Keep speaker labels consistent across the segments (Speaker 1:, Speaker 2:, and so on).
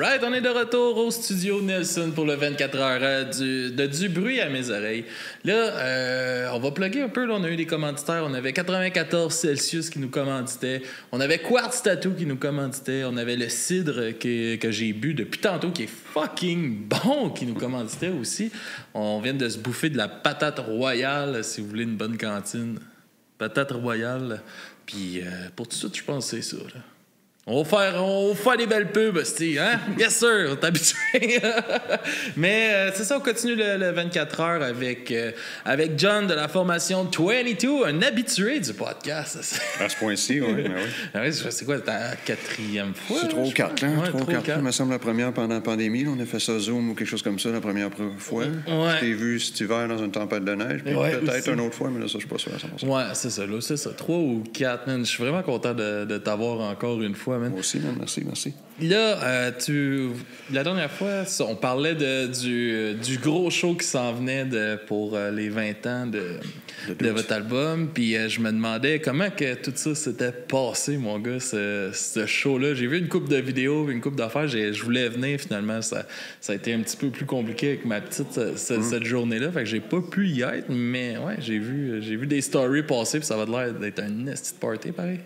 Speaker 1: Alright, on est de retour au studio Nelson pour le 24 heures du bruit à mes oreilles. Là, on va plugger un peu. Là, on a eu des commanditaires. On avait 94 Celsius qui nous commanditait. On avait Quartz Tattoo qui nous commanditait. On avait le cidre que j'ai bu depuis tantôt qui est fucking bon qui nous commanditait aussi. On vient de se bouffer de la patate royale si vous voulez une bonne cantine. Patate royale. Puis pour tout ça, je pense que c'est ça. Là. On va faire des belles pubs, hostie, hein? Yes, sir, on est habitué. Mais c'est ça, on continue le 24 heures avec John de la formation 22, un habitué du podcast.
Speaker 2: À ce point-ci, oui.
Speaker 1: Oui, c'est quoi, ta quatrième fois?
Speaker 2: C'est 3 ou 4 ans. 3 ou 4 ans, il me semble, la première pendant la pandémie. Là, on a fait ça Zoom ou quelque chose comme ça la première fois.
Speaker 1: Ouais.
Speaker 2: Je t'ai vu cet hiver dans une tempête de neige. Puis peut-être
Speaker 1: aussi.
Speaker 2: une autre fois, mais là, ça, je suis pas sûr à 100%.
Speaker 1: Ouais, c'est ça, là, c'est ça. 3 ou 4, man. Je suis vraiment content de t'avoir encore une fois, man.
Speaker 2: Moi aussi, man. Merci.
Speaker 1: Là, la dernière fois, on parlait du gros show qui s'en venait pour les 20 ans de votre album. Puis je me demandais comment que tout ça s'était passé, mon gars, ce show-là. J'ai vu une couple de vidéos, une couple d'affaires. Je voulais venir, finalement. Ça a été un petit peu plus compliqué avec ma petite cette journée-là. Fait que j'ai pas pu y être, mais ouais, j'ai vu des stories passer, puis ça va l'air d'être un nasty party, pareil.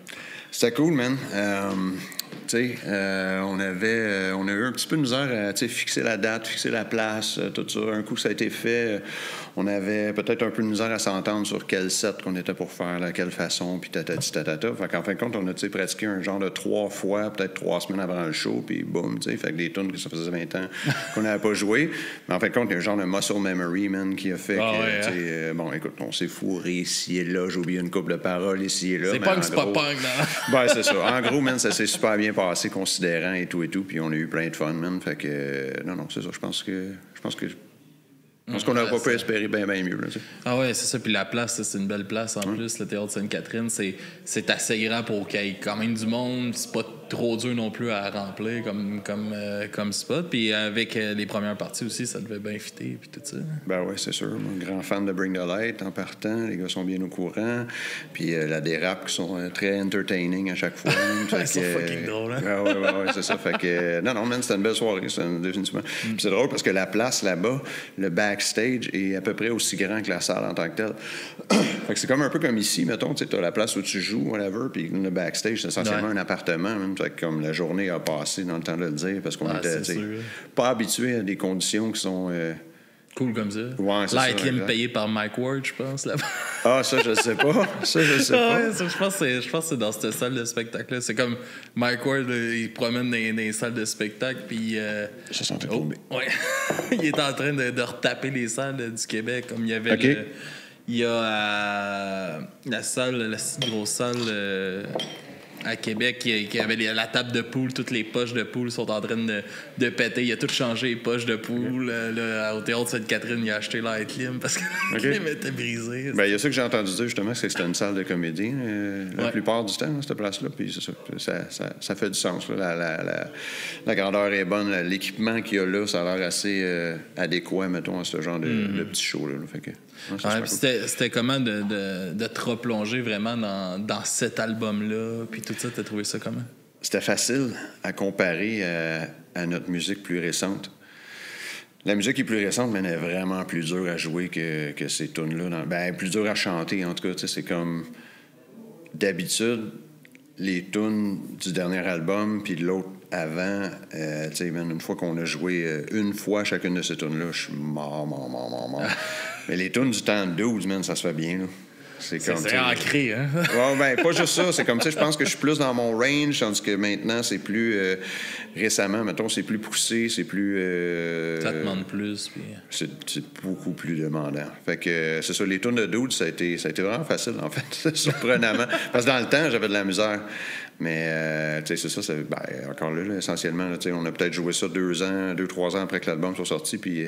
Speaker 2: C'était cool, man. On a eu un petit peu de misère à fixer la date, fixer la place, tout ça. Un coup que ça a été fait, on avait peut-être un peu de misère à s'entendre sur quel set qu'on était pour faire, de quelle façon, puis tatati tatata. Fait qu'en fin de compte, on a pratiqué un genre de 3 fois, peut-être 3 semaines avant le show, puis boum, tu sais. Fait que des tunes que ça faisait 20 ans qu'on n'avait pas joué. Mais en fin de compte, il y a un genre de muscle memory, man, qui a fait bon, écoute, on s'est fourré ici et là, j'ai oublié une couple de paroles ici et là.
Speaker 1: C'est punk, c'est pas punk, non?
Speaker 2: Ben, c'est ça. En gros, man, ça s'est super bien passé, considérant et tout, puis on a eu plein de fun, man. Fait que, non, c'est ça. Je pense qu'on n'aurait pas pu espérer bien mieux. Là,
Speaker 1: ah ouais, c'est ça. Puis la place, c'est une belle place en plus. Le théâtre Sainte-Catherine, c'est assez grand pour qu'il y ait quand même du monde. C'est pas trop dur non plus à remplir comme spot. Puis avec les premières parties aussi, ça devait bien fitter puis tout ça.
Speaker 2: Ben oui, c'est sûr. Moi, grand fan de Bring the Light en partant. Les gars sont bien au courant. Puis la dérape qui sont très entertaining à chaque fois.
Speaker 1: Ils sont fucking drôles, hein?
Speaker 2: Ouais, c'est ça. Fait que non, man, c'était une belle soirée, définitivement. Puis c'est drôle parce que la place là-bas, le backstage est à peu près aussi grand que la salle en tant que telle. Fait que c'est comme un peu comme ici, mettons, tu as la place où tu joues, whatever, puis le backstage, c'est essentiellement un appartement, même. Fait que comme la journée a passé dans le temps de le dire, parce qu'on était pas habitués à des conditions qui sont...
Speaker 1: cool comme ça.
Speaker 2: Ouais, c'est
Speaker 1: Lightly
Speaker 2: ça,
Speaker 1: payé par Mike Ward, je pense. Là-bas.
Speaker 2: Ah, ça, je sais pas.
Speaker 1: Ouais, je pense que c'est dans cette salle de spectacle-là. C'est comme Mike Ward, il promène dans les salles de spectacle, puis...
Speaker 2: ça sentait cool.
Speaker 1: Ouais. Il est en train de retaper les salles du Québec, comme il y avait... Il y a la grosse salle... à Québec, qui avait la table de poule, toutes les poches de poule sont en train de péter. Il a tout changé, les poches de poule. Là, au théâtre Sainte-Catherine, il a acheté l'Ightlim parce que l'Ightlim était brisé.
Speaker 2: Ben, il y a ça que j'ai entendu dire, justement, c'est que c'était une salle de comédie la plupart du temps, là, cette place-là. Puis c'est ça fait du sens. Là. La grandeur est bonne. L'équipement qu'il y a là, ça a l'air assez adéquat, mettons, à ce genre de petit show. Là. Fait que,
Speaker 1: c'était comment de te replonger vraiment dans cet album-là, puis tout ça, t'as trouvé ça comment?
Speaker 2: C'était facile à comparer à notre musique plus récente. La musique est plus récente, mais elle est vraiment plus dure à jouer que ces tunes-là. Plus dure à chanter, en tout cas. C'est comme... D'habitude, les tunes du dernier album puis de l'autre avant, une fois qu'on a joué une fois chacune de ces tunes-là, je suis mort. Mais les tunes du temps de 12, man, ça se fait bien, là.
Speaker 1: C'est ancré, hein?
Speaker 2: Ouais, pas juste ça. C'est comme, je pense que je suis plus dans mon range, tandis que maintenant, c'est plus... récemment, mettons, c'est plus poussé, c'est plus...
Speaker 1: ça demande plus, puis...
Speaker 2: C'est beaucoup plus demandant. Fait que, c'est ça, les tunes de Dude, ça a été vraiment facile, en fait, surprenamment. Parce que dans le temps, j'avais de la misère. Mais, c'est ça, encore là, essentiellement, là, on a peut-être joué ça 2-3 ans après que l'album soit sorti, puis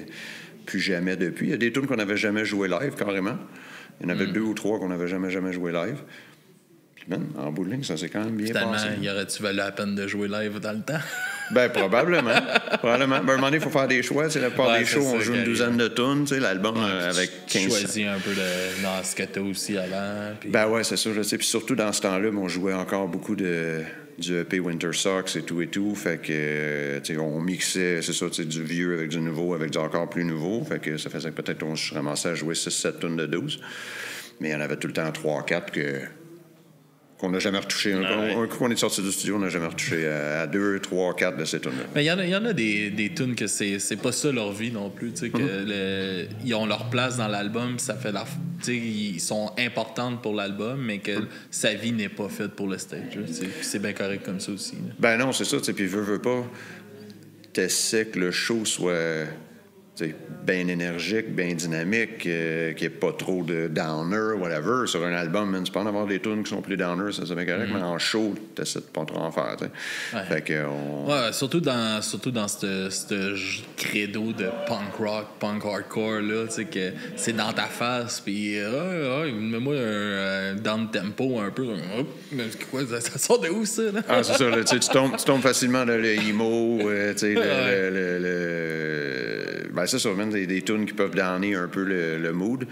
Speaker 2: plus jamais depuis. Il y a des tunes qu'on n'avait jamais joué live, carrément. Il y en avait 2 ou 3 qu'on n'avait jamais joué live. Puis, man, en bout de ligne, ça s'est quand même bien passé.
Speaker 1: Y aurait-tu valu la peine de jouer live dans le temps?
Speaker 2: Ben, probablement. Ben, à un moment donné, il faut faire des choix. La plupart des shows, on joue une douzaine de tunes. L'album avec 15...
Speaker 1: Tu choisis un peu dans ce que tu as aussi avant. Puis...
Speaker 2: Ben ouais, c'est sûr. Puis surtout dans ce temps-là, on jouait encore beaucoup de du EP Winter Socks et tout. Fait que, tu sais, on mixait, c'est ça, tu sais, du vieux avec du nouveau, avec du encore plus nouveau. Fait que ça faisait que peut-être on se ramassait à jouer 6-7 tunes de 12. Mais il y en avait tout le temps 3-4 qu'on n'a jamais retouché. Un coup qu'on est sorti du studio, on n'a jamais retouché à 2, 3, 4 de ces tunes-là.
Speaker 1: Mais il y en a des tunes que c'est pas ça leur vie non plus. Tu sais, ils ont leur place dans l'album, ça fait ils sont importantes pour l'album, mais que sa vie n'est pas faite pour le stage. C'est bien correct comme ça aussi. Là.
Speaker 2: Ben non, c'est ça. Puis veux pas, t'essaies que le show soit bien énergique, bien dynamique, qu'il n'y ait pas trop de downer, whatever. Sur un album, man, tu peux en avoir des tunes qui sont plus downer, ça c'est bien correct, mais en show, tu essaies de pas trop en faire.
Speaker 1: Ouais.
Speaker 2: Fait que
Speaker 1: ouais, surtout dans ce credo de punk rock, punk hardcore, là, tu sais, que c'est dans ta face, puis mets-moi un down tempo un peu. Mais quoi, ça sort de où, ça? Là?
Speaker 2: Ah, c'est ça, là, tu tombes facilement dans le emo, tu sais, ben, c'est ça, même des tunes qui peuvent donner un peu le mood.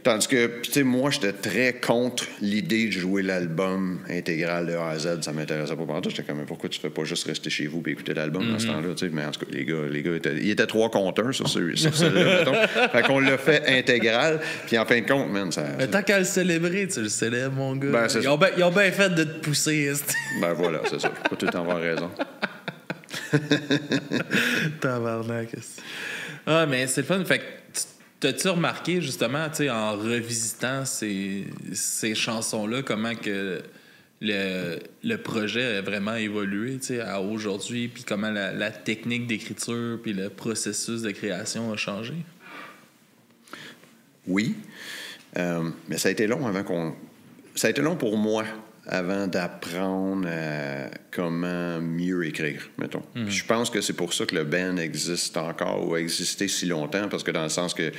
Speaker 2: Tandis que, tu sais, moi, j'étais très contre l'idée de jouer l'album intégral de A à Z. Ça m'intéressait pas partout. J'étais comme, pourquoi tu fais pas juste rester chez vous et écouter l'album dans ce temps-là, tu sais. Mais en tout cas, les gars ils étaient 3 contre 1 sur celle-là, mettons. Fait qu'on l'a fait intégral. Puis en fin de compte, man, ça...
Speaker 1: Mais tant qu'à le célébrer, tu le célèbres, mon gars.
Speaker 2: Ben,
Speaker 1: ils ont bien fait de te pousser.
Speaker 2: Ben voilà, c'est ça. Faut pas tout le temps avoir raison.
Speaker 1: Tabarnak. Ah, mais c'est le fun. Fait que t'as-tu remarqué, justement, tu sais, en revisitant ces chansons-là, comment que le projet a vraiment évolué, tu sais, à aujourd'hui, puis comment la technique d'écriture puis le processus de création a changé?
Speaker 2: Oui. Mais ça a été long Ça a été long pour moi avant d'apprendre comment mieux écrire, mettons. Puis je pense que c'est pour ça que le band existe encore ou a existé si longtemps, parce que dans le sens que, tu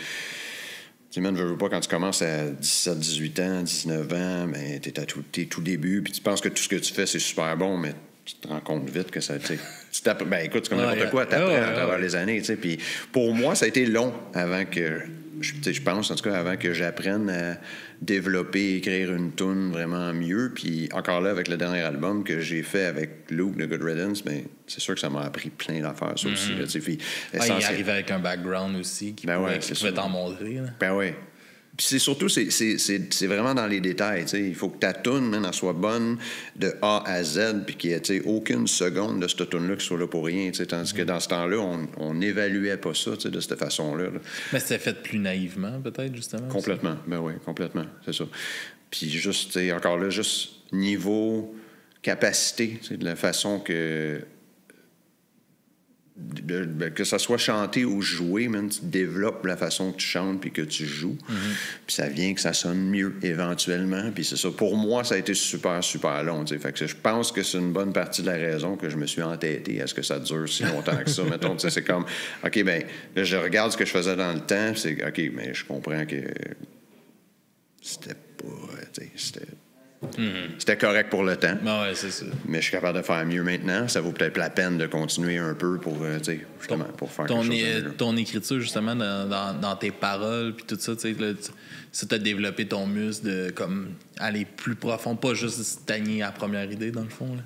Speaker 2: sais, ne veux pas, quand tu commences à 17, 18 ans, 19 ans, ben, t'es tout début, puis tu penses que tout ce que tu fais, c'est super bon, mais tu te rends compte vite que ça... Ben écoute, c'est comme n'importe quoi, t'apprends à travers les années, tu sais. Puis pour moi, ça a été long avant que... Je pense, en tout cas, avant que j'apprenne à développer, écrire une tune vraiment mieux. Puis encore là, avec le dernier album que j'ai fait avec Luke de Good Riddance, bien, c'est sûr que ça m'a appris plein d'affaires, ça aussi. Là, puis,
Speaker 1: il arrivait avec un background aussi qui pouvait t'en montrer. Là.
Speaker 2: Ben oui. Puis c'est surtout, c'est vraiment dans les détails. T'sais. Il faut que ta toune, man, elle soit bonne de A à Z, puis qu'il n'y ait aucune seconde de cette toune-là qui soit là pour rien. Tandis que dans ce temps-là, on n'évaluait pas ça de cette façon-là. Là.
Speaker 1: Mais c'était fait plus naïvement, peut-être, justement.
Speaker 2: Complètement. Aussi. Ben oui, complètement. C'est ça. Puis juste, encore là, juste niveau capacité, de la façon que ça soit chanté ou joué, man, tu développes la façon que tu chantes puis que tu joues. Puis ça vient que ça sonne mieux éventuellement. Puis c'est ça. Pour moi, ça a été super, super long. Fait que je pense que c'est une bonne partie de la raison que je me suis entêté à ce que ça dure si longtemps que ça. Mettons, c'est comme, OK, ben là, je regarde ce que je faisais dans le temps, c'est OK, mais je comprends que c'était pas... C'était correct pour le temps.
Speaker 1: Ben ouais, c'est ça.
Speaker 2: Mais je suis capable de faire mieux maintenant. Ça vaut peut-être la peine de continuer un peu pour, justement, pour faire quelque chose de mieux.
Speaker 1: Ton écriture, justement, dans tes paroles, puis tout ça, tu sais, ça t'a développé ton muscle de comme aller plus profond, pas juste stagner à la première idée, dans le fond. Là.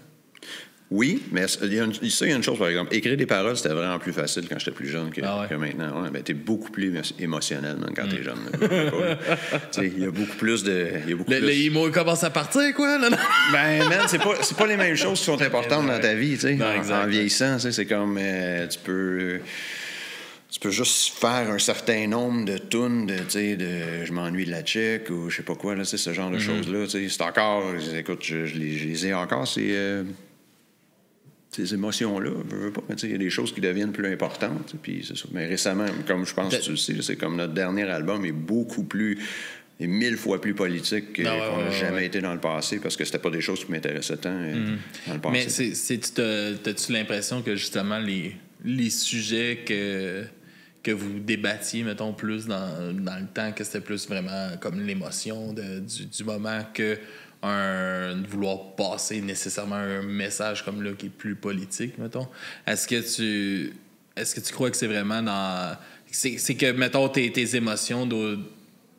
Speaker 2: Oui, mais il y a une chose, par exemple. Écrire des paroles, c'était vraiment plus facile quand j'étais plus jeune que maintenant. Ouais, ben, t'es beaucoup plus émotionnel même, quand t'es jeune. Il y a beaucoup plus de...
Speaker 1: Le emo commence à partir, quoi? Là, non?
Speaker 2: Ben, man, c'est pas les mêmes choses qui sont importantes dans ta vie, tu sais. En vieillissant, c'est comme... tu peux juste faire un certain nombre de tunes de je m'ennuie de la chick ou je sais pas quoi, là, ce genre de choses-là. C'est encore... Écoute, je les ai encore, ces émotions-là, je veux pas, mais il y a des choses qui deviennent plus importantes. Puis c'est ça. Mais récemment, comme je pense que tu le sais, c'est comme notre dernier album est beaucoup plus... est 1000 fois plus politique qu'on n'a jamais été dans le passé, parce que c'était pas des choses qui m'intéressaient tant dans le passé.
Speaker 1: Mais t'as-tu l'impression que justement les sujets que vous débattiez, mettons, plus dans le temps, que c'était plus vraiment comme l'émotion du moment que vouloir passer nécessairement un message comme là qui est plus politique, mettons. Est-ce que tu crois que c'est vraiment dans... C'est que, mettons, tes émotions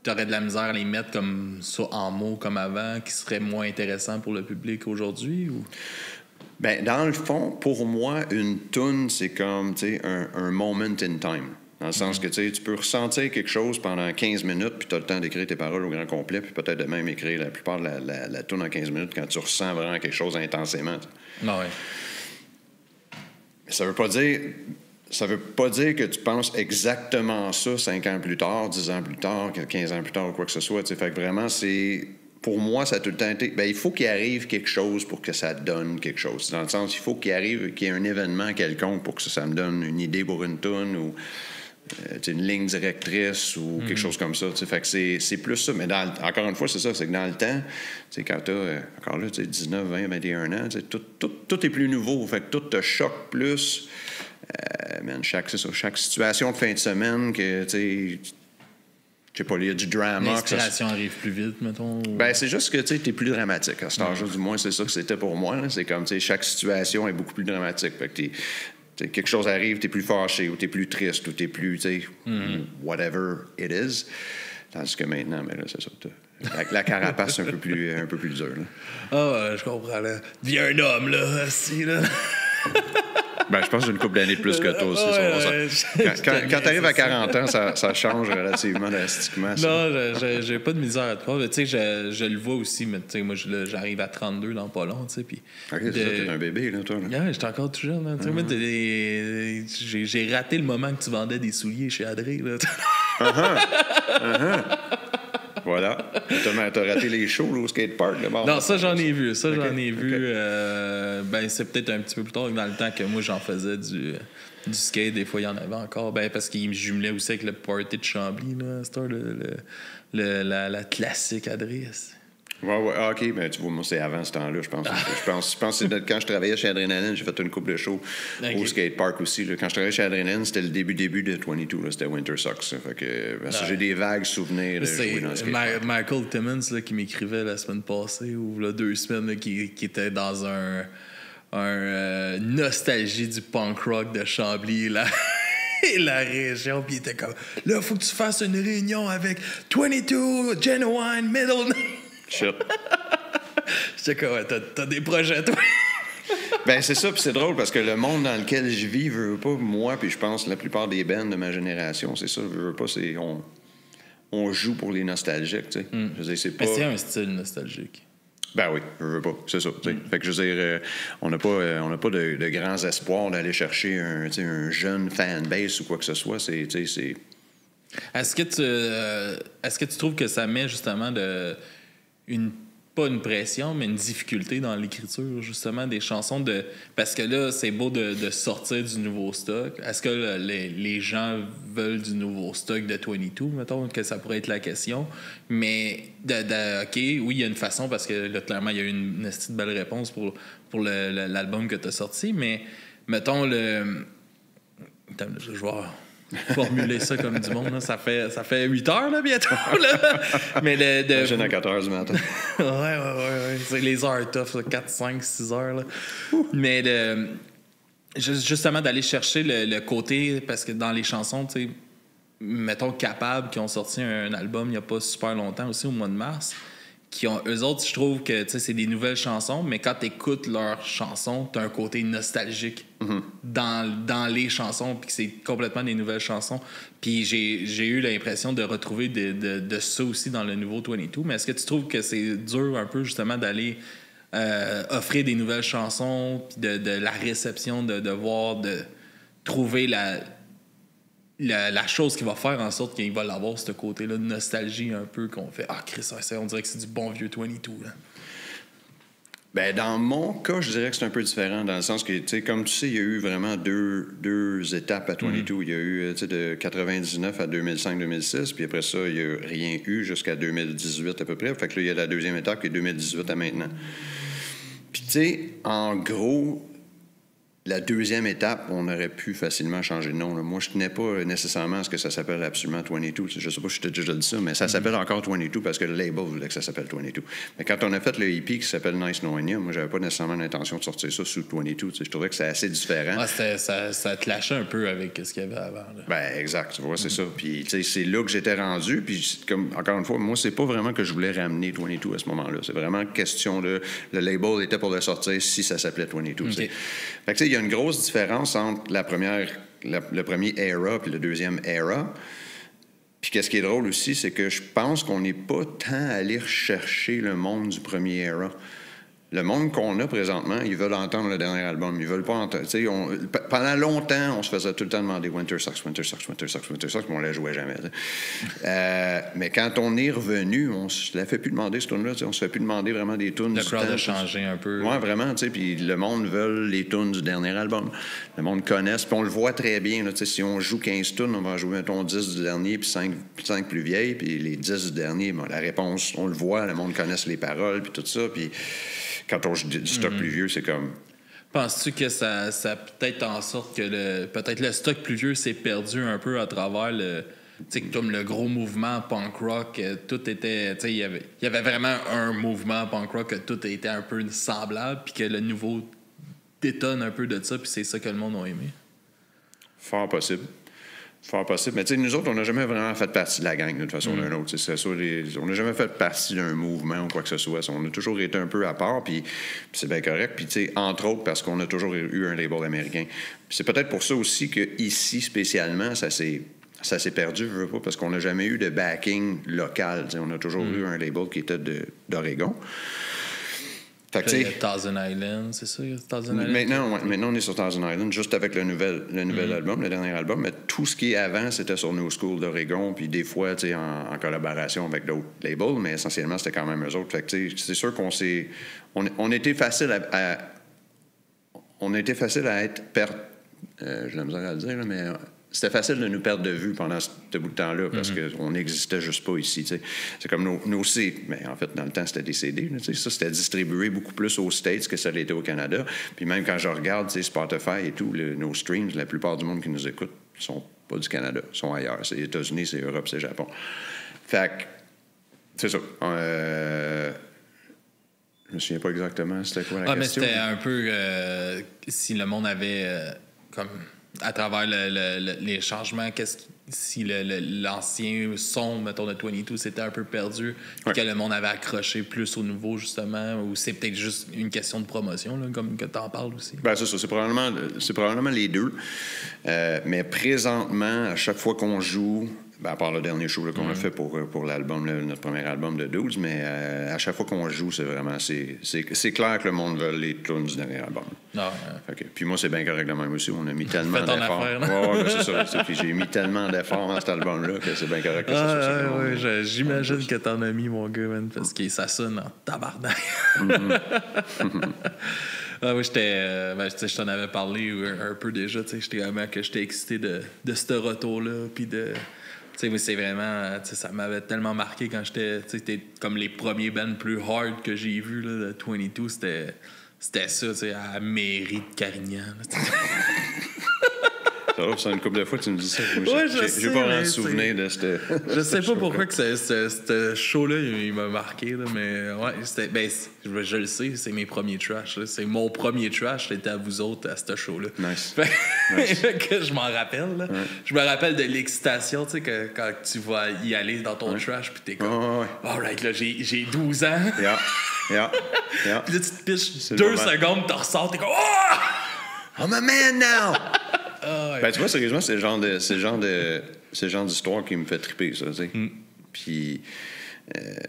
Speaker 1: tu aurais de la misère à les mettre comme ça en mots comme avant, qui serait moins intéressant pour le public aujourd'hui? Ou...
Speaker 2: Ben, dans le fond, pour moi, une toune, c'est comme un moment in time. Dans le sens que tu peux ressentir quelque chose pendant 15 minutes, puis tu as le temps d'écrire tes paroles au grand complet, puis peut-être de même écrire la plupart de la toune en 15 minutes quand tu ressens vraiment quelque chose intensément.
Speaker 1: Ah ouais.
Speaker 2: Ça veut pas dire que tu penses exactement ça 5 ans plus tard, 10 ans plus tard, 15 ans plus tard ou quoi que ce soit. Fait que vraiment, c'est... Pour moi, ça a tout le temps été... il faut qu'il arrive quelque chose pour que ça donne quelque chose. Dans le sens, il faut qu'il y ait un événement quelconque pour que ça me donne une idée pour une toune ou une ligne directrice ou quelque chose comme ça. Fait que c'est plus ça. Mais encore une fois, c'est ça. C'est que dans le temps, quand tu as, encore là, 19, 20, 21 ans, tout est plus nouveau. Fait que tout te choque plus. Chaque situation de fin de semaine que, je sais pas, il y a du drama.
Speaker 1: L'inspiration arrive plus vite, mettons. Ou...
Speaker 2: Ben, c'est juste que tu es plus dramatique. À cet âge-là, du moins, c'est ça que c'était pour moi. Là. C'est comme, chaque situation est beaucoup plus dramatique. Fait que quelque chose arrive, tu es plus fâché, ou tu es plus triste, ou tu es plus, whatever it is. Tandis que maintenant, ben là, c'est ça. La carapace, c'est un peu plus dur.
Speaker 1: Je comprends. Là. Deviens un homme, là, assis, là.
Speaker 2: Ben, je pense que j'ai une couple d'années plus que toi aussi. Quand tu arrives à 40 ans, ça change relativement drastiquement.
Speaker 1: Ça. Non, j'ai pas de misère à te croire. Tu sais, je le vois aussi, mais tu sais, moi, j'arrive à 32 dans pas long, tu sais. Puis.
Speaker 2: OK, c'est ça, t'es un bébé, là, toi. Là.
Speaker 1: Yeah, j'étais encore tout jeune, là. Tu sais, moi, j'ai raté le moment que tu vendais des souliers chez Adré, là.
Speaker 2: Voilà. T'as raté les shows là, au skatepark. Là,
Speaker 1: non, ça, j'en ai vu. Ben, c'est peut-être un petit peu plus tard que dans le temps que moi, j'en faisais du skate. Des fois, il y en avait encore. Ben, parce qu'il me jumelait aussi avec le party de Chambly, là. C'était la classique adresse.
Speaker 2: Ouais. Ah, OK. Ben, tu vois, moi, c'est avant ce temps-là, je pense. Je pense que c'est quand je travaillais chez Adrenaline, j'ai fait une couple de shows au skatepark aussi. Là. Quand je travaillais chez Adrenaline, c'était le début de 22. Là, c'était Winter Socks. Fait que, j'ai des vagues souvenirs de jouer dans le skatepark.
Speaker 1: Michael Timmons là, qui m'écrivait la semaine passée, ou là, 2 semaines, là, qui était dans un nostalgie du punk rock de Chambly, là. Et la région, puis il était comme, là, faut que tu fasses une réunion avec 22, Genuine, Middle...
Speaker 2: Shit.
Speaker 1: J'étais comme, ouais, t'as des projets, toi.
Speaker 2: Ben, c'est ça, puis c'est drôle parce que le monde dans lequel je vis, veux pas, moi, puis je pense la plupart des bands de ma génération, c'est ça, veux pas, c'est. On joue pour les nostalgiques, tu sais. Je veux dire, c'est pas.
Speaker 1: Mais c'est un style nostalgique.
Speaker 2: Ben oui, je veux pas, c'est ça. Fait que je veux dire, on n'a pas de grands espoirs d'aller chercher un jeune fanbase ou quoi que ce soit.
Speaker 1: Est-ce que tu trouves que ça met justement pas une pression, mais une difficulté dans l'écriture, justement, des chansons parce que là, c'est beau de sortir du nouveau stock. Est-ce que les gens veulent du nouveau stock de 22, mettons, que ça pourrait être la question? Mais, OK, oui, il y a une façon, parce que là, clairement, il y a eu une petite belle réponse pour l'album que tu as sorti, mais, mettons, Attends, je vais formuler ça comme du monde. Là. Ça fait 8 heures, là, bientôt. Là. Mais
Speaker 2: J'en à 4 heures du matin.
Speaker 1: Ouais. C'est les heures tough, 4, 5, 6 heures. Là. Mais justement, d'aller chercher le côté, parce que dans les chansons, tu sais, mettons Capable, qui ont sorti un album il n'y a pas super longtemps, aussi au mois de mars, eux autres, je trouve que c'est des nouvelles chansons, mais quand tu écoutes leurs chansons, tu as un côté nostalgique dans les chansons, puis que c'est complètement des nouvelles chansons. Puis j'ai eu l'impression de retrouver de ça aussi dans le nouveau 22. Mais est-ce que tu trouves que c'est dur un peu justement d'aller offrir des nouvelles chansons, puis de la réception, de voir, de trouver la chose qui va faire en sorte qu'il va avoir ce côté-là de nostalgie un peu qu'on fait « Ah, Chris, on dirait que c'est du bon vieux 22. » là.
Speaker 2: Ben, dans mon cas, je dirais que c'est un peu différent, dans le sens que, tu sais, comme tu sais, il y a eu vraiment deux étapes à 22. Il y a eu, tu sais, de 99 à 2005-2006, puis après ça, il n'y a rien eu jusqu'à 2018 à peu près. Fait que là, il y a la deuxième étape qui est 2018 à maintenant. Puis, tu sais, en gros, la deuxième étape, on aurait pu facilement changer de nom. Là. Moi, je ne tenais pas nécessairement à ce que ça s'appelle absolument 22. Je ne sais pas si je t'ai déjà dit ça, mais ça s'appelle encore 22 parce que le label voulait que ça s'appelle 22. Mais quand on a fait le EP qui s'appelle Nice Knowing You, moi, j'avais pas nécessairement l'intention de sortir ça sous 22. Je trouvais que c'était assez différent.
Speaker 1: Ça te lâchait un peu avec ce qu'il y avait avant. Là.
Speaker 2: Ben, exact, tu vois, c'est ça. Puis, c'est là que j'étais rendu. Puis, comme, encore une fois, moi, c'est pas vraiment que je voulais ramener 22 à ce moment-là. C'est vraiment question de... Le label était pour le sortir si ça s'appelait 22. Okay. Fait que, il y a une grosse différence entre le premier era puis le deuxième era. Puis qu'est-ce qui est drôle aussi, c'est que je pense qu'on n'est pas tant allé rechercher le monde du premier era. Le monde qu'on a présentement, ils veulent entendre le dernier album. Ils veulent pas entendre... Pendant longtemps, on se faisait tout le temps demander Winter Sucks, Winter Sucks, Winter Sucks, Winter Sucks, mais on ne la jouait jamais. Mais quand on est revenu, on se la fait plus demander, ce tune-là. On se fait plus demander vraiment des tunes.
Speaker 1: Le crowd a changé un peu.
Speaker 2: Oui, vraiment. Puis le monde veut les tunes du dernier album. Le monde connaît. Puis on le voit très bien. Là, si on joue 15 tunes, on va jouer, mettons, 10 du dernier, puis 5 plus vieilles. Puis les 10 du dernier, bon, la réponse, on le voit. Le monde connaisse les paroles, puis tout ça. Puis... Quand on joue du stock plus vieux, c'est comme...
Speaker 1: Penses-tu que ça peut-être en sorte que peut-être le stock plus vieux s'est perdu un peu à travers comme le gros mouvement punk rock, tout était... Il y avait vraiment un mouvement punk rock que tout était un peu semblable, puis que le nouveau détonne un peu de ça, puis c'est ça que le monde a aimé?
Speaker 2: Fort possible. Fort possible. Mais nous autres, on n'a jamais vraiment fait partie de la gang, d'une façon ou d'une autre. On n'a jamais fait partie d'un mouvement ou quoi que ce soit. On a toujours été un peu à part, puis c'est bien correct. Puis, entre autres, parce qu'on a toujours eu un label américain. Puis c'est peut-être pour ça aussi qu'ici, spécialement, ça s'est perdu, je veux pas, parce qu'on n'a jamais eu de backing local. On a toujours eu un label qui était d'Oregon.
Speaker 1: Fait que, il y a Thousand Island, c'est ça? Thousand
Speaker 2: Island? Maintenant, on est sur Thousand Island, juste avec le nouvel album, le dernier album. Mais tout ce qui est avant, c'était sur New School d'Oregon, puis des fois, en collaboration avec d'autres labels, mais essentiellement, c'était quand même eux autres. Fait que, c'est sûr qu'on s'est... On était facile à être... j'ai la misère à le dire, là, mais... C'était facile de nous perdre de vue pendant ce bout de temps-là parce qu'on n'existait juste pas ici. T'sais. C'est comme nos CD. Mais en fait, dans le temps, c'était des CD. Là, ça, c'était distribué beaucoup plus aux States que ça l'était au Canada. Puis même quand je regarde Spotify et tout, nos streams, la plupart du monde qui nous écoute ne sont pas du Canada, sont ailleurs. C'est les États-Unis, c'est Europe, c'est Japon. Fait que, c'est ça. Je me souviens pas exactement c'était quoi la question.
Speaker 1: Mais c'était un peu si le monde avait comme... À travers les changements, si l'ancien son, mettons, de 22 s'était un peu perdu, que le monde avait accroché plus au nouveau, justement, ou c'est peut-être juste une question de promotion, là, comme que tu en parles aussi?
Speaker 2: Bien, c'est ça. C'est probablement les deux. Mais présentement, à chaque fois qu'on joue... à part le dernier show qu'on a fait pour l'album, notre premier album de 12, mais à chaque fois qu'on joue, c'est vraiment... C'est clair que le monde veut les tunes du dernier album. Puis moi, c'est bien correct de même aussi. On a mis tellement d'efforts. C'est ça. Puis j'ai mis tellement d'efforts dans cet album-là que c'est bien correct que ça soit.
Speaker 1: J'imagine que t'en as mis, mon gars, man, parce que ça sonne en tabarnak. Oui, je t'en avais parlé un peu déjà. J'étais excité de ce retour-là, puis de... c'est vraiment... ça m'avait tellement marqué quand c'était comme les premiers bands plus hard que j'ai vus, là, de 22. C'était ça, à la mairie de Carignan.
Speaker 2: C'est une couple de fois que tu me dis ça.
Speaker 1: J'ai
Speaker 2: pas vraiment souvenir de cette...
Speaker 1: Je sais pas pourquoi que ce show-là, il m'a marqué, là, mais ouais, je le sais, c'est mes premiers trash. Là. C'est mon premier trash, c'était à vous autres à ce show-là.
Speaker 2: Nice.
Speaker 1: Que je m'en rappelle. Là. Ouais. Je me rappelle de l'excitation, tu sais, quand tu vas y aller dans ton trash, puis t'es comme, all right, là, j'ai 12 ans.
Speaker 2: Yeah.
Speaker 1: Puis là, tu te piches 2 secondes, tu ressors, t'es comme, oh!
Speaker 2: I'm a man now! Ben, tu vois, sérieusement, c'est le genre d'histoire qui me fait triper, ça, tu sais. Puis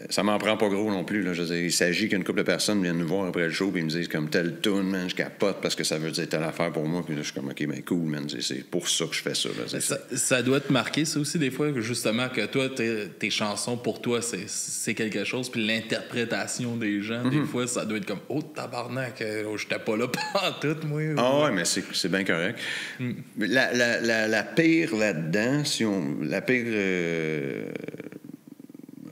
Speaker 2: ça m'en prend pas gros non plus, là. Je veux dire, il s'agit qu'une couple de personnes viennent nous voir après le show et ils me disent comme telle tune, man, je capote parce que ça veut dire telle affaire pour moi. Puis là, je suis comme, OK, ben cool, man, c'est pour ça que je fais ça, là.
Speaker 1: Ça doit te marquer, ça aussi, des fois, justement, que toi, tes chansons, pour toi, c'est quelque chose. Puis l'interprétation des gens, des fois, ça doit être comme, oh, tabarnak, j'étais pas là pantoute, moi.
Speaker 2: Ouais, mais c'est bien correct. La pire là-dedans, la pire...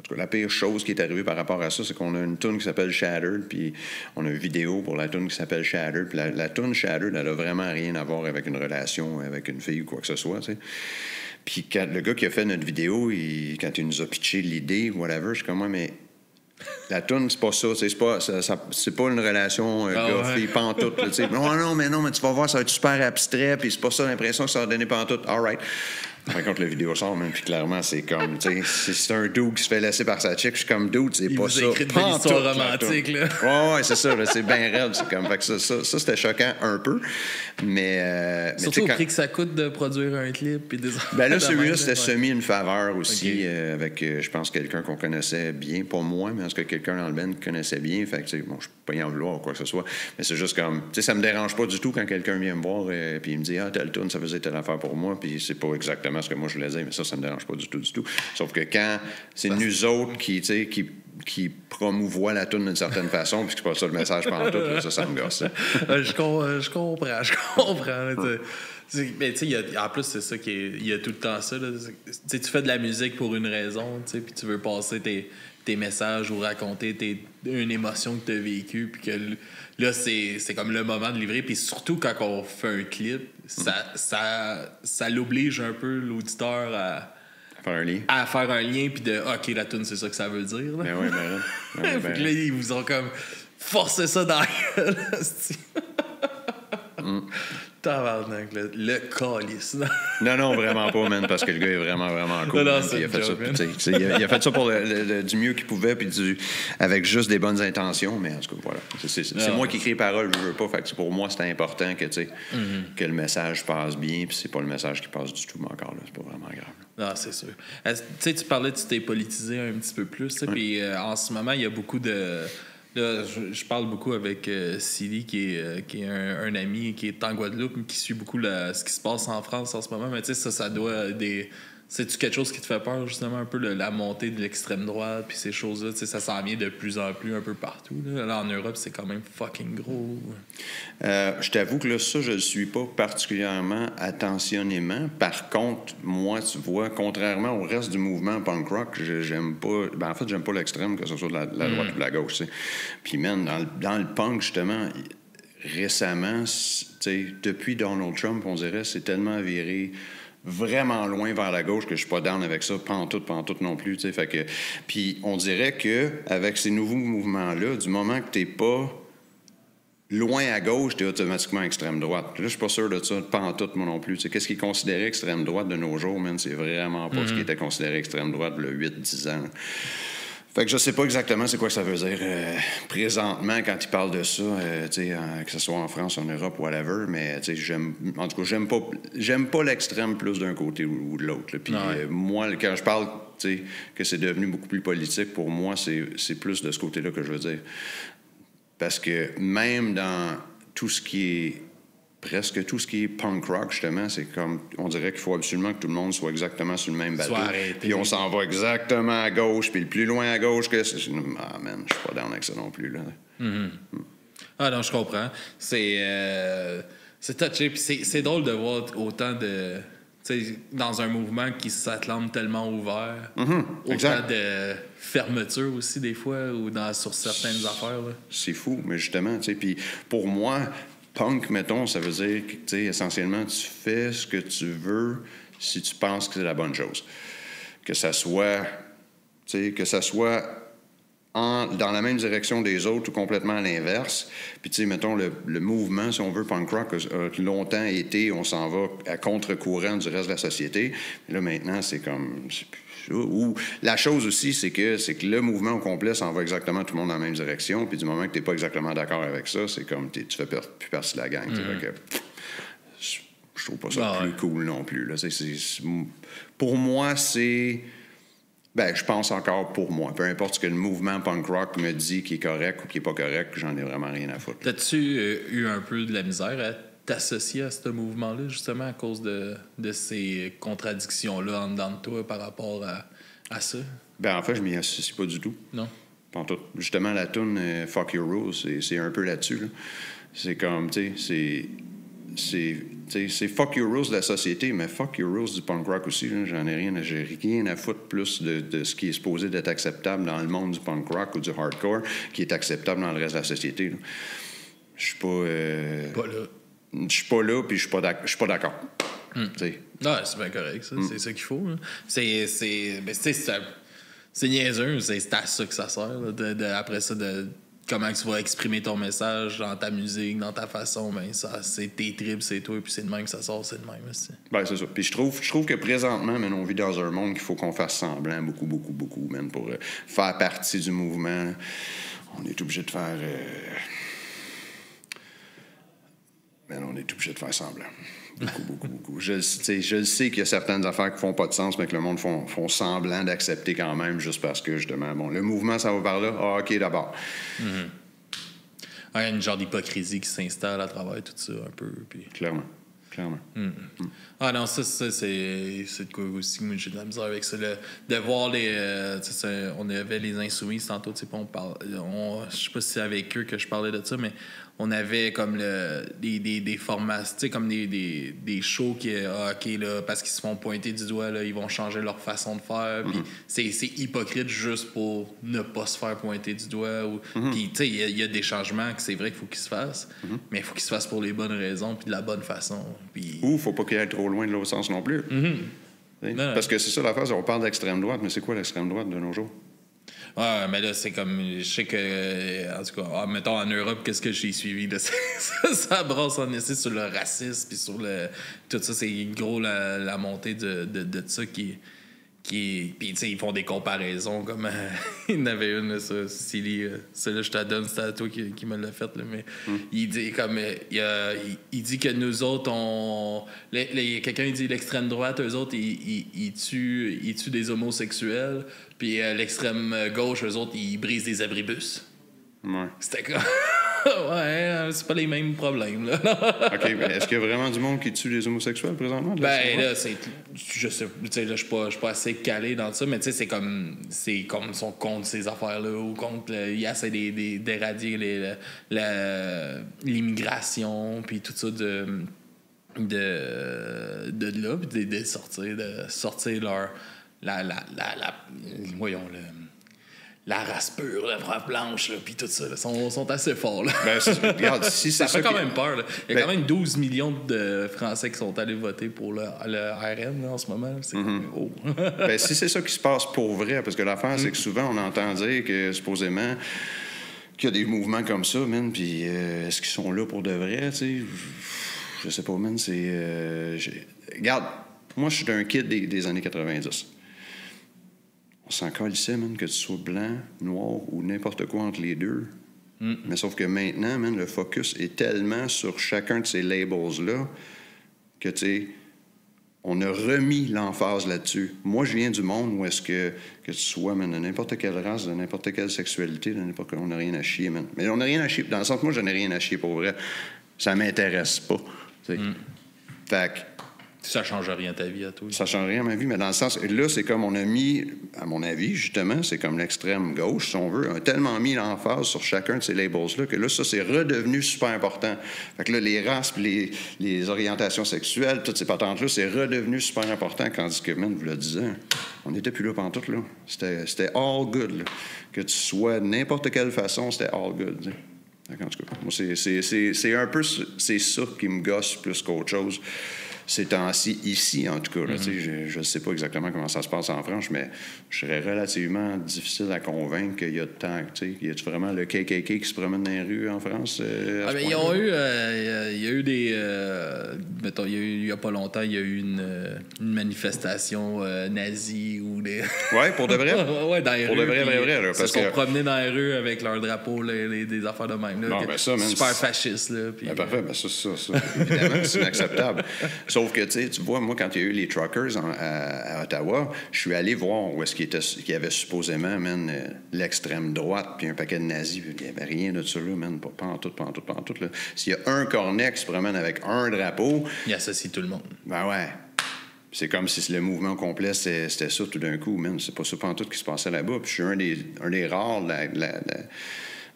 Speaker 2: tout cas, la pire chose qui est arrivée par rapport à ça, c'est qu'on a une tune qui s'appelle Shattered, puis on a une vidéo pour la tune qui s'appelle Shattered. Puis la tune Shattered, elle a vraiment rien à voir avec une relation avec une fille ou quoi que ce soit, tu sais. Puis quand le gars qui a fait notre vidéo, quand il nous a pitché l'idée, whatever, je suis comme, mais la tune, c'est pas ça, c'est pas une relation gars-fille, pantoute, tu sais. Non, mais tu vas voir, ça va être super abstrait, puis c'est pas ça l'impression que ça va donner pantoute. All right. Par contre, la vidéo sort, même, puis clairement, c'est comme, tu sais, c'est un dude qui se fait laisser par sa chick. Je suis comme, dude, c'est pas ça.
Speaker 1: Il vous a écrit une histoire romantique, là.
Speaker 2: Ouais, c'est ça, là, c'est bien raide. C'est comme, fait que ça, c'était choquant un peu. Mais
Speaker 1: surtout au prix que ça coûte de produire un clip. Puis des
Speaker 2: ben là, celui-là, c'était semi une faveur aussi, avec, je pense, quelqu'un qu'on connaissait bien. Pas moi, mais en tout cas, quelqu'un dans le band qui connaissait bien. Fait que, tu sais, bon, je peux pas y en vouloir ou quoi que ce soit. Mais c'est juste comme, tu sais, ça me dérange pas du tout quand quelqu'un vient me voir puis il me dit, telle tune, ça faisait telle affaire pour moi. Puis c'est pas exactement ce que moi je voulais dire, mais ça me dérange pas du tout. Sauf que quand c'est nous autres qui promouvoient la tune d'une certaine façon, puis c'est pas ça le message pendant tout, là, ça me gosse.
Speaker 1: Je comprends. Mais tu sais, en plus, c'est ça il y a tout le temps ça. Tu fais de la musique pour une raison, puis tu veux passer tes messages ou raconter une émotion que tu as vécue, puis que là, c'est comme le moment de livrer. Puis surtout, quand on fait un clip, ça l'oblige un peu l'auditeur à faire un lien, puis de OK, la tune, c'est ça que ça veut dire. Là.
Speaker 2: Ben oui.
Speaker 1: Fait que là, ils vous ont comme forcé ça dans la gueule. Tabarnak, le calice.
Speaker 2: Non, vraiment pas, man, parce que le gars est vraiment, vraiment cool.
Speaker 1: Non,
Speaker 2: il a fait ça pour du mieux qu'il pouvait, puis avec juste des bonnes intentions, mais en tout cas, voilà. C'est moi qui écris les paroles, je veux pas. Fait que pour moi, c'était important que, que le message passe bien, puis c'est pas le message qui passe du tout, mais encore là, c'est pas vraiment grave.
Speaker 1: Non, c'est sûr. Tu sais, tu parlais, tu t'es politisé un petit peu plus, puis en ce moment, il y a beaucoup de... Là, je parle beaucoup avec Silly, qui est un ami qui est en Guadeloupe, qui suit beaucoup ce qui se passe en France en ce moment. Mais tu sais, ça doit c'est-tu quelque chose qui te fait peur, justement, un peu la montée de l'extrême droite, puis ces choses-là, tu sais, ça s'en vient de plus en plus un peu partout. Là, en Europe, c'est quand même fucking gros.
Speaker 2: Je t'avoue que là, ça, je le suis pas particulièrement attentionnément. Par contre, moi, tu vois, contrairement au reste du mouvement punk rock, j'aime pas... Ben, en fait, j'aime pas l'extrême, que ce soit de la droite ou de la gauche, tu sais. Puis, man, dans le punk, justement, récemment, tu sais, depuis Donald Trump, on dirait, c'est tellement viré vraiment loin vers la gauche que je suis pas down avec ça, pantoute non plus, tu sais. Fait que... Puis, on dirait que avec ces nouveaux mouvements-là, du moment que t'es pas loin à gauche, t'es automatiquement extrême droite. Là, je suis pas sûr de ça, pantoute, moi non plus. Tu sais, qu'est-ce qui est considéré extrême droite de nos jours, man? C'est vraiment pas ce qui était considéré extrême droite il y a 8-10 ans. Fait que je sais pas exactement c'est quoi ça veut dire présentement quand ils parlent de ça, que ce soit en France, en Europe, whatever, mais en tout cas, j'aime pas l'extrême plus d'un côté ou de l'autre. Puis moi, quand je parle que c'est devenu beaucoup plus politique, pour moi, c'est plus de ce côté-là que je veux dire. Parce que même dans tout ce qui est presque tout ce qui est punk rock, justement, c'est comme, on dirait qu'il faut absolument que tout le monde soit exactement sur le même bateau. Puis on s'en va exactement à gauche, puis le plus loin à gauche que... Ah, man, je suis pas down avec ça non plus, là.
Speaker 1: Ah non, je comprends. C'est touché, puis c'est drôle de voir autant de... dans un mouvement qui s'acclame tellement ouvert, autant de fermeture aussi, des fois, ou sur certaines affaires. Là.
Speaker 2: C'est fou, mais justement, tu sais, puis pour moi... Punk, mettons, ça veut dire que, tu sais, essentiellement, tu fais ce que tu veux si tu penses que c'est la bonne chose. Que ça soit, tu sais, dans la même direction des autres ou complètement à l'inverse. Puis, tu sais, mettons, le mouvement, si on veut, punk rock, a longtemps été, on s'en va à contre-courant du reste de la société. Et là, maintenant, c'est comme... Ou la chose aussi, c'est que le mouvement au complet s'en va exactement tout le monde dans la même direction. Puis du moment que tu n'es pas exactement d'accord avec ça, c'est comme tu fais plus partie de la gang. Je trouve pas ça plus cool non plus. Là. Pour moi, c'est... Ben, je pense encore pour moi. Peu importe ce que le mouvement punk rock me dit qui est correct ou qui est pas correct, j'en ai vraiment rien à foutre.
Speaker 1: T'as-tu eu un peu de la misère à t'associer à ce mouvement-là, justement, à cause de ces contradictions-là en dedans de toi par rapport à ça? Ben,
Speaker 2: en fait, je m'y associe pas du tout.
Speaker 1: Non?
Speaker 2: Justement, la tune Fuck Your Rules, c'est un peu là-dessus. Là. C'est comme, tu sais, c'est c'est fuck your rules de la société, mais fuck your rules du punk rock aussi. Là. J'ai rien à foutre plus de ce qui est supposé d'être acceptable dans le monde du punk rock ou du hardcore qui est acceptable dans le reste de la société. Je suis pas...
Speaker 1: Pas là.
Speaker 2: Je suis pas là, puis je suis pas d'accord.
Speaker 1: Non, c'est bien correct, ça. C'est ça qu'il faut. Hein. C'est niaiseux, c'est à ça que ça sert. Là, après ça, comment tu vas exprimer ton message dans ta musique, dans ta façon, ben ça, c'est tes tripes, c'est toi, puis c'est de même que ça sort, c'est de même.
Speaker 2: Ben, c'est ça. Puis je trouve que présentement, man, on vit dans un monde qu'il faut qu'on fasse semblant beaucoup, man, pour faire partie du mouvement. On est obligé de faire... on est obligé de faire semblant. Beaucoup. Je sais qu'il y a certaines affaires qui font pas de sens, mais que le monde font semblant d'accepter quand même, juste parce que, justement, bon, le mouvement, ça va par là. Ah, OK, d'abord.
Speaker 1: Il y a une genre d'hypocrisie qui s'installe à travers tout ça, un peu. Puis...
Speaker 2: Clairement.
Speaker 1: Ah non, ça c'est de quoi aussi. Moi, j'ai de la misère avec ça. De voir on avait les Insoumis tantôt, tu sais, je sais pas si c'est avec eux que je parlais de ça, mais on avait comme des formations, tu sais, comme des shows qui, OK, là, parce qu'ils se font pointer du doigt, là, ils vont changer leur façon de faire. Puis c'est hypocrite juste pour ne pas se faire pointer du doigt. Puis, tu sais, il y a des changements que c'est vrai qu'il faut qu'ils se fassent, mais il faut qu'ils se fassent pour les bonnes raisons puis de la bonne façon. Puis...
Speaker 2: Ou faut pas qu'il aille trop loin de l'autre sens non plus. Parce que c'est ça l'affaire, on parle d'extrême droite, mais c'est quoi l'extrême droite de nos jours?
Speaker 1: Ouais, mais là, c'est comme... Je sais que... En tout cas, mettons, en Europe, qu'est-ce que j'ai suivi? Là, ça brasse en essai sur le racisme puis sur le... Tout ça, c'est gros la montée de ça qui... Puis, tu sais, ils font des comparaisons comme... il y en avait une, là, ça, Silly. Celle-là, je te la donne, c'est à toi qui me l'a faite, là, mais il dit comme... il dit que nous autres, quelqu'un, il dit l'extrême droite, eux autres, ils tuent des homosexuels, puis l'extrême gauche, eux autres, ils brisent des abribus.
Speaker 2: Ouais.
Speaker 1: C'était comme... ouais, c'est pas les mêmes problèmes, là.
Speaker 2: OK, mais est-ce qu'il y a vraiment du monde qui tue les homosexuels présentement?
Speaker 1: Là, je sais, tu sais, là, je suis pas assez calé dans ça, mais tu sais, c'est comme ils sont contre ces affaires-là, ou contre, ils essaient d'éradier l'immigration, puis tout ça de là, puis de sortir leur, voyons, la race pure, la race blanche, puis tout ça, sont assez forts. Là.
Speaker 2: Regarde, si c'est
Speaker 1: ça fait quand même peur. Là. Il y a quand même 12 millions de Français qui sont allés voter pour le RN là, en ce moment. C'est
Speaker 2: si c'est ça qui se passe pour vrai, parce que l'affaire, c'est que souvent, on entend dire que, supposément, qu'il y a des mouvements comme ça, man, puis est-ce qu'ils sont là pour de vrai, tu sais? Je sais pas, man, regarde, moi, je suis un kid des années 90. On s'en calissait, man, que tu sois blanc, noir ou n'importe quoi entre les deux. Mais sauf que maintenant, man, le focus est tellement sur chacun de ces labels-là que, tu sais, on a remis l'emphase là-dessus. Moi, je viens du monde où est-ce que tu sois, man, de n'importe quelle race, de n'importe quelle sexualité, on n'a rien à chier, man. Mais on n'a rien à chier. Dans le sens que moi, je n'ai rien à chier pour vrai. Ça m'intéresse pas. Fait que...
Speaker 1: Ça change rien à ta vie à toi.
Speaker 2: Ça change rien à ma vie, mais dans le sens... Là, c'est comme on a mis, à mon avis, justement, c'est comme l'extrême gauche, si on veut, a tellement mis l'emphase sur chacun de ces labels-là que là, ça, c'est redevenu super important. Fait que là, les races, puis les orientations sexuelles, toutes ces patentes-là, c'est redevenu super important, tandis que, man, vous le disiez, on n'était plus là pantoute, là. C'était all good, là. Que tu sois de n'importe quelle façon, c'était all good, t'sais. En tout cas, moi, c'est un peu... C'est ça qui me gosse plus qu'autre chose. Ces temps-ci, ici, en tout cas. Là, je ne sais pas exactement comment ça se passe en France, mais je serais relativement difficile à convaincre qu'il y a de temps. Y a-tu vraiment le KKK qui se promène dans les rues en France?
Speaker 1: Il y a eu des... mettons, il n'y a pas longtemps, il y a eu une manifestation nazie ou des...
Speaker 2: Oui, pour de vrai?
Speaker 1: Oui, dans les rues.
Speaker 2: Pour de vrai, vrai. Là,
Speaker 1: ils se sont promenés dans les rues avec leur drapeau, des affaires de même. Là,
Speaker 2: non, ça, man,
Speaker 1: super fasciste. Là, puis,
Speaker 2: parfait, ça, évidemment, c'est inacceptable. Sauf que, tu vois, moi, quand il y a eu les truckers à Ottawa, je suis allé voir où est-ce qu'il y avait supposément, man, l'extrême droite, puis un paquet de nazis. Il n'y avait rien de ça, là, man. Pas en tout. Là. S'il y a un cornet qui se promène avec un drapeau...
Speaker 1: Il associe tout le monde.
Speaker 2: Ben ouais. C'est comme si le mouvement complet, c'était ça tout d'un coup, man. C'est pas ça pas en tout qui se passait là-bas. Puis je suis un des rares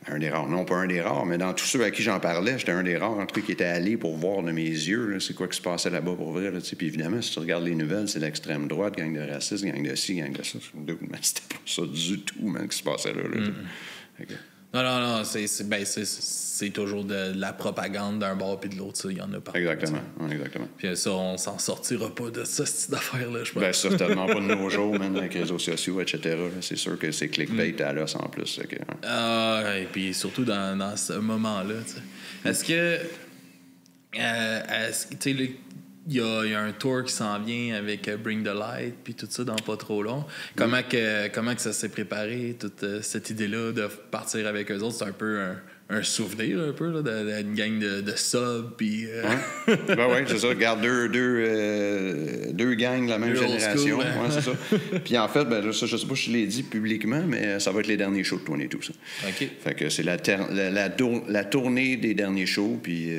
Speaker 2: Un des rares. Non, pas un des rares, mais dans tous ceux à qui j'en parlais, j'étais un des rares, en tout cas, qui était allé pour voir de mes yeux, là, c'est quoi qui se passait là-bas pour vrai. Là, puis évidemment, si tu regardes les nouvelles, c'est l'extrême droite, gang de racistes, gang de ci, gang de ça. Mais c'était pas ça du tout, man, qui se passait là. Okay.
Speaker 1: Non, c'est toujours de la propagande d'un bord puis de l'autre, ça, il y en a partout.
Speaker 2: Exactement.
Speaker 1: Puis ça, on s'en sortira pas de ça, cette affaire-là, je pense.
Speaker 2: Ben, certainement pas de nos jours, man, avec les réseaux sociaux, etc. Là, c'est sûr que c'est clickbait à l'os en plus. Okay,
Speaker 1: et puis surtout dans ce moment-là, tu sais. Est-ce que tu sais, il y a un tour qui s'en vient avec Bring the Light puis tout ça dans pas trop long. Comment que ça s'est préparé, toute cette idée-là de partir avec eux autres? C'est un peu un souvenir, un peu, là, d'une gang de subs. Puis,
Speaker 2: Ben oui, c'est ça. Regarde, deux gangs de la même génération.
Speaker 1: School, hein?
Speaker 2: Ouais, c'est ça. Puis en fait, ben, ça, je sais pas si je l'ai dit publiquement, mais ça va être les derniers shows de Tony et tout ça.
Speaker 1: OK.
Speaker 2: Fait que c'est la tournée des derniers shows. Puis,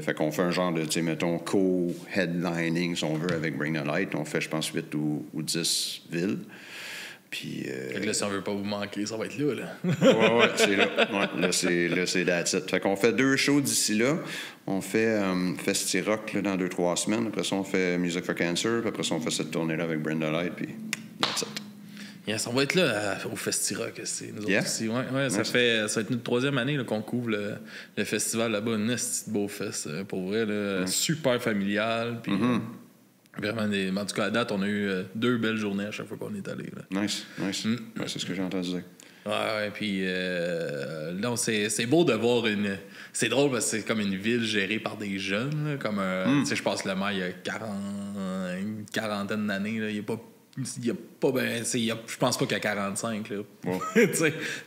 Speaker 2: fait qu'on fait un genre de, tu sais, mettons, co-headlining, si on veut, avec Bring the Light. On fait, je pense, 8 ou 10 villes. Puis,
Speaker 1: fait que là, si on veut pas vous manquer, ça va être là.
Speaker 2: ouais, c'est là. Ouais, là, c'est that's it. Fait qu'on fait 2 shows d'ici là. On fait Festi-Rock là, dans 2-3 semaines. Après ça, on fait Music for Cancer. Puis après ça, on fait cette tournée-là avec Brenda Light. Puis that's it.
Speaker 1: Yes, on va être là au Festi-Rock. Nous autres aussi. Ouais, ça va être notre 3e année là, qu'on couvre le festival là-bas. Un petit beau fest. Pour vrai, là, super familial. Puis... Vraiment, en tout cas, à date, on a eu 2 belles journées à chaque fois qu'on est allé. Là.
Speaker 2: Nice. Ouais, c'est ce que j'ai entendu dire.
Speaker 1: Ouais, puis non, c'est beau de voir une... C'est drôle parce que c'est comme une ville gérée par des jeunes. Là, comme tu sais, je pense que le maire, il y a une quarantaine d'années. Là, il y a pas ben, je pense pas qu'il y a 45 là.
Speaker 2: Wow.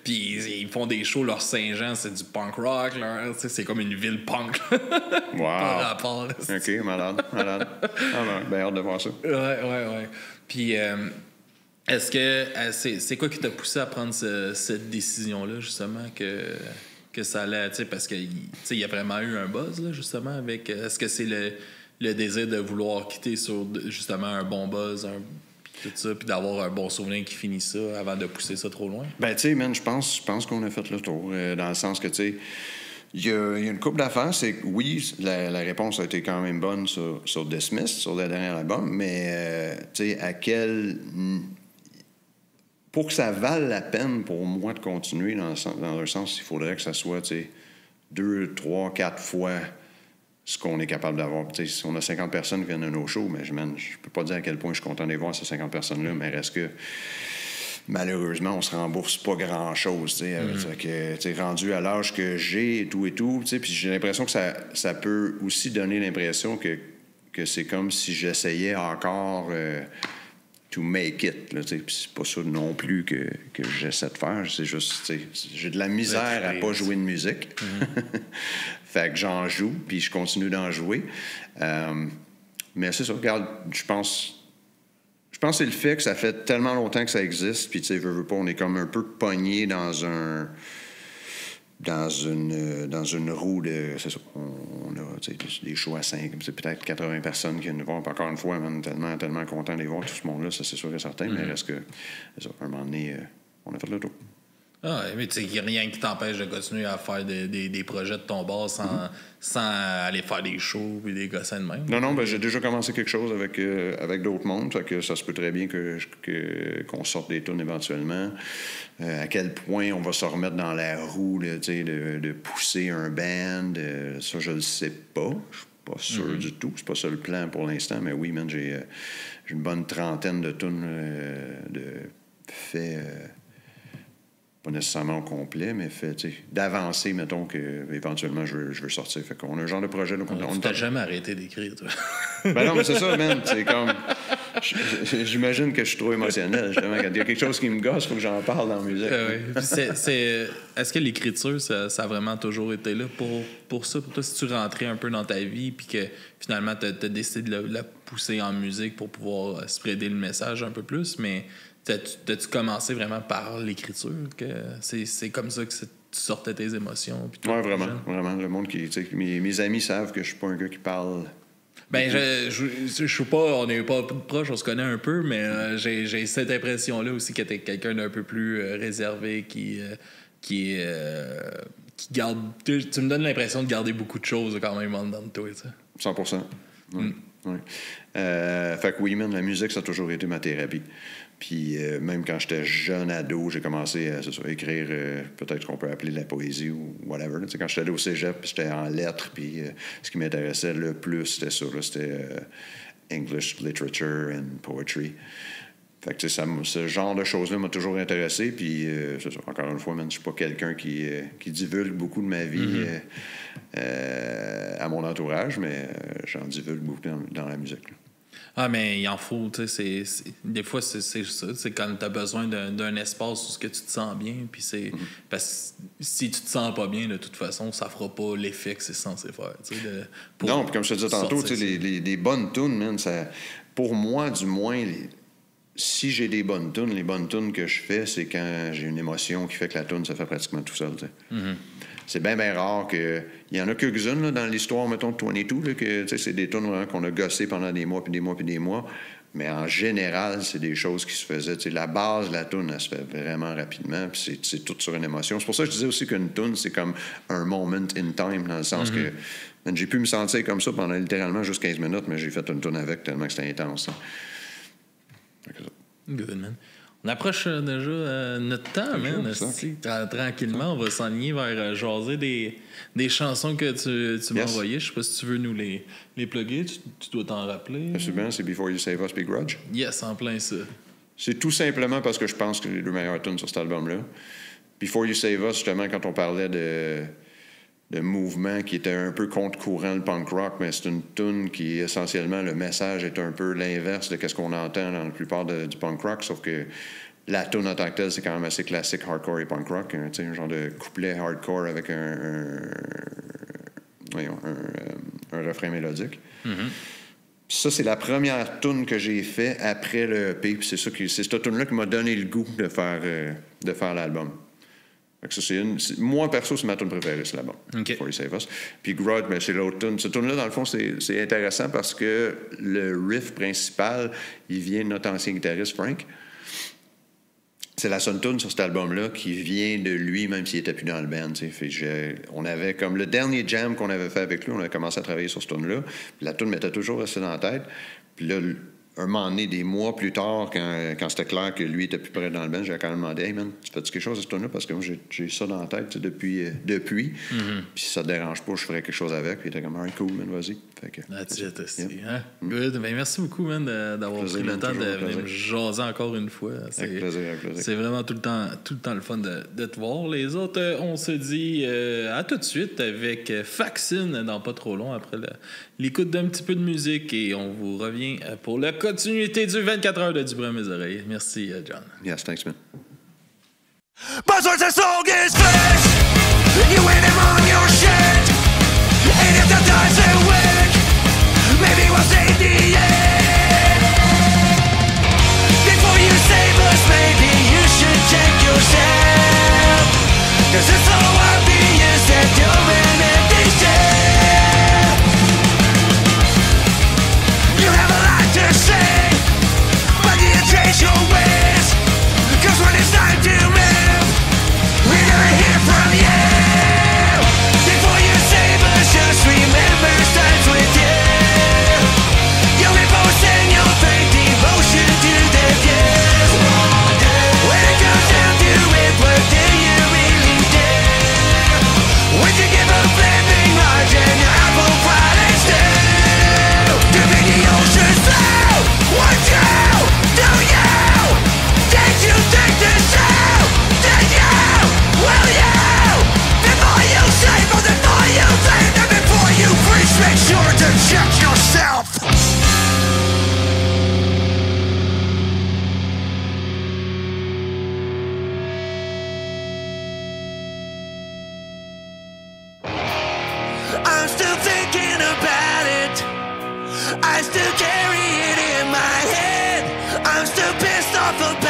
Speaker 1: Puis ils font des shows, leur Saint-Jean, c'est du punk rock là, c'est comme une ville punk.
Speaker 2: Wow.
Speaker 1: Par rapport, là,
Speaker 2: OK, malade. Ben hâte de voir ça.
Speaker 1: Ouais. Puis est-ce que c'est quoi qui t'a poussé à prendre cette décision là justement que ça allait, tu sais, parce que il y a vraiment eu un buzz là justement avec est-ce que c'est le désir de vouloir quitter sur justement un bon buzz, tout ça, puis d'avoir un bon souvenir qui finit ça avant de pousser ça trop loin? Ben,
Speaker 2: tu sais, man, je pense qu'on a fait le tour. Dans le sens que, tu sais, il y a une couple d'affaires. C'est que, oui, la réponse a été quand même bonne sur Dismissed, sur le dernier album, mais, tu sais, pour que ça vale la peine pour moi de continuer, dans un sens, il faudrait que ça soit, tu sais, 2, 3, 4 fois ce qu'on est capable d'avoir. Si on a 50 personnes qui viennent à nos shows, mais je peux pas dire à quel point je suis content de les voir, ces 50 personnes-là, mais reste que malheureusement, on se rembourse pas grand-chose. Rendu à l'âge que j'ai et tout, puis j'ai l'impression que ça peut aussi donner l'impression que c'est comme si j'essayais encore to make it. Là, puis c'est pas ça non plus que j'essaie de faire. C'est juste, j'ai de la misère à pas jouer de musique. Fait que j'en joue, puis je continue d'en jouer. Mais c'est ça, regarde, je pense que c'est le fait que ça fait tellement longtemps que ça existe, puis tu sais, veux pas, on est comme un peu pogné dans une roue de... C'est ça, on a des shows à 5, c'est peut-être 80 personnes qui viennent nous voir. Puis encore une fois, man, tellement content de les voir, tout ce monde-là, ça c'est sûr et certain, mais reste que, c'est ça, à un moment donné, on a fait le tour.
Speaker 1: Ah, mais tu sais, il n'y a rien qui t'empêche de continuer à faire des projets de ton bar sans aller faire des shows et des gossins de même.
Speaker 2: Non, ben j'ai déjà commencé quelque chose avec d'autres mondes, fait que ça se peut très bien qu'on sorte des tunes éventuellement. À quel point on va se remettre dans la roue là, de pousser un band, ça je le sais pas. Je suis pas sûr du tout. C'est pas ça le plan pour l'instant, mais oui, man, j'ai une bonne trentaine de tunes de faits... pas nécessairement au complet, mais d'avancer, mettons, qu'éventuellement, je veux sortir. Fait qu'on a un genre de projet... Là,
Speaker 1: on t'a jamais arrêté d'écrire, toi.
Speaker 2: Ben non, mais c'est ça, man. C'est comme... J'imagine que je suis trop émotionnel, justement. Quand il y a quelque chose qui me gosse, il faut que j'en parle dans la musique.
Speaker 1: Est-ce que l'écriture, ça a vraiment toujours été là pour ça? Pour toi, si tu rentrais un peu dans ta vie puis que, finalement, t'as décidé de la pousser en musique pour pouvoir spreader le message un peu plus, mais... T'as-tu commencé vraiment par l'écriture? Que c'est comme ça que tu sortais tes émotions? Oui,
Speaker 2: vraiment. Le monde qui... Mes amis savent que je suis pas un gars qui parle...
Speaker 1: Ben, je suis pas... On n'est pas proches, on se connaît un peu, mais j'ai cette impression-là aussi que t'es quelqu'un d'un peu plus réservé qui... qui garde. Tu me donnes l'impression de garder beaucoup de choses quand même en dedans de toi, tu sais.
Speaker 2: 100%. Oui. Oui. Fait que oui, man, la musique, ça a toujours été ma thérapie. Puis même quand j'étais jeune ado, j'ai commencé à écrire peut-être qu'on peut appeler de la poésie ou whatever. Quand j'étais allé au cégep, j'étais en lettres, puis ce qui m'intéressait le plus, c'était ça. C'était English literature and poetry. Fait que ce genre de choses-là m'a toujours intéressé. Puis, c'est ça, encore une fois, je ne suis pas quelqu'un qui divulgue beaucoup de ma vie à mon entourage, mais j'en divulgue beaucoup dans la musique. Là.
Speaker 1: Ah, mais il en faut, tu sais, des fois, c'est ça. C'est quand tu as besoin d'un espace où que tu te sens bien, puis c'est... Parce que si tu te sens pas bien, de toute façon, ça fera pas l'effet que c'est censé faire, tu sais.
Speaker 2: Non, puis comme je te disais tantôt, tu sais, les bonnes tunes, man, ça... Pour moi, du moins... Si j'ai des bonnes tunes, les bonnes tunes que je fais, c'est quand j'ai une émotion qui fait que la tune, ça fait pratiquement tout seul, tu sais. Mm-hmm. C'est bien rare que... Il y en a quelques-unes là, dans l'histoire, mettons, de 22, là, que c'est des tunes vraiment, qu'on a gossé pendant des mois, puis des mois, puis des mois. Mais en général, c'est des choses qui se faisaient. T'sais, la base de la tune, elle se fait vraiment rapidement, puis c'est tout sur une émotion. C'est pour ça que je disais aussi qu'une tune, c'est comme un moment in time, dans le sens que j'ai pu me sentir comme ça pendant littéralement juste 15 minutes, mais j'ai fait une tune avec tellement que c'était intense. Hein.
Speaker 1: Good, man. On approche déjà notre temps, man. Tranquillement, on va s'enligner vers jaser des chansons que tu m'as envoyées. Je sais pas si tu veux nous les plugger. Tu dois t'en rappeler.
Speaker 2: Absolument, c'est Before You Save Us, Begrudge.
Speaker 1: Yes, en plein ça.
Speaker 2: C'est tout simplement parce que je pense que c'est les deux meilleures tunes sur cet album-là. Before You Save Us, justement, quand on parlait de mouvement qui était un peu contre-courant le punk rock, mais c'est une tune qui, essentiellement, le message est un peu l'inverse de ce qu'on entend dans la plupart du punk rock, sauf que la tune en tant que telle, c'est quand même assez classique hardcore et punk rock, hein, un genre de couplet hardcore avec un refrain mélodique. Mm-hmm. Ça, c'est la première tune que j'ai fait après le EP, puis c'est cette tune-là qui m'a donné le goût de faire l'album. Ça, moi, perso, c'est ma tune préférée, c'est là-bas. Okay. Before You Save Us. Puis Grudge, ben, c'est l'autre tune. Cette tune-là, dans le fond, c'est intéressant parce que le riff principal, il vient de notre ancien guitariste, Frank. C'est la seule tune sur cet album-là qui vient de lui, même s'il n'était plus dans le band. On avait comme le dernier jam qu'on avait fait avec lui, on a commencé à travailler sur cette tune-là. Puis la tune m'était toujours restée dans la tête. Puis là, un moment donné, des mois plus tard, quand c'était clair que lui était plus près dans le band, j'ai quand même demandé « Hey man, tu fais-tu quelque chose à ce tune-là? Parce que moi, j'ai ça dans la tête depuis. Puis si ça te dérange pas, je ferais quelque chose avec. » Puis il était comme « Alright, cool, man, vas-y. »
Speaker 1: That's it, aussi. Hein? Good. Ben, merci beaucoup, man, d'avoir pris le temps de venir me jaser encore une fois.
Speaker 2: Avec plaisir.
Speaker 1: C'est vraiment tout le temps le fun de te voir. Les autres, on se dit à tout de suite avec Faxine dans pas trop long après l'écoute d'un petit peu de musique et on vous revient pour la continuité du 24 heures de Du bruit à mes oreilles. Merci, John.
Speaker 2: Yes, thanks, man.
Speaker 3: Buzzwords and soul gets flesh. You win him on your shit. And if the doesn't work, maybe we'll save the end. Before you save us, maybe you should check yourself. 'Cause it's so obvious that you're an empty shell. You have a lot to say, but you change your ways. 'Cause when it's time to move, we're gonna hear from you. Before you save us, just remember starts with you. You'll be posting your fake devotion to the view. When it comes down to it, what do you really do? Would you give a flipping margin your apple pie and stew? Do the ocean flow? Would you? Do you? Did you think this through? Did you? Will you? Before you save us, before you save them, before you preach, make sure to check yourself. I'm still thinking about it. I still carry it in my head. I'm still pissed off about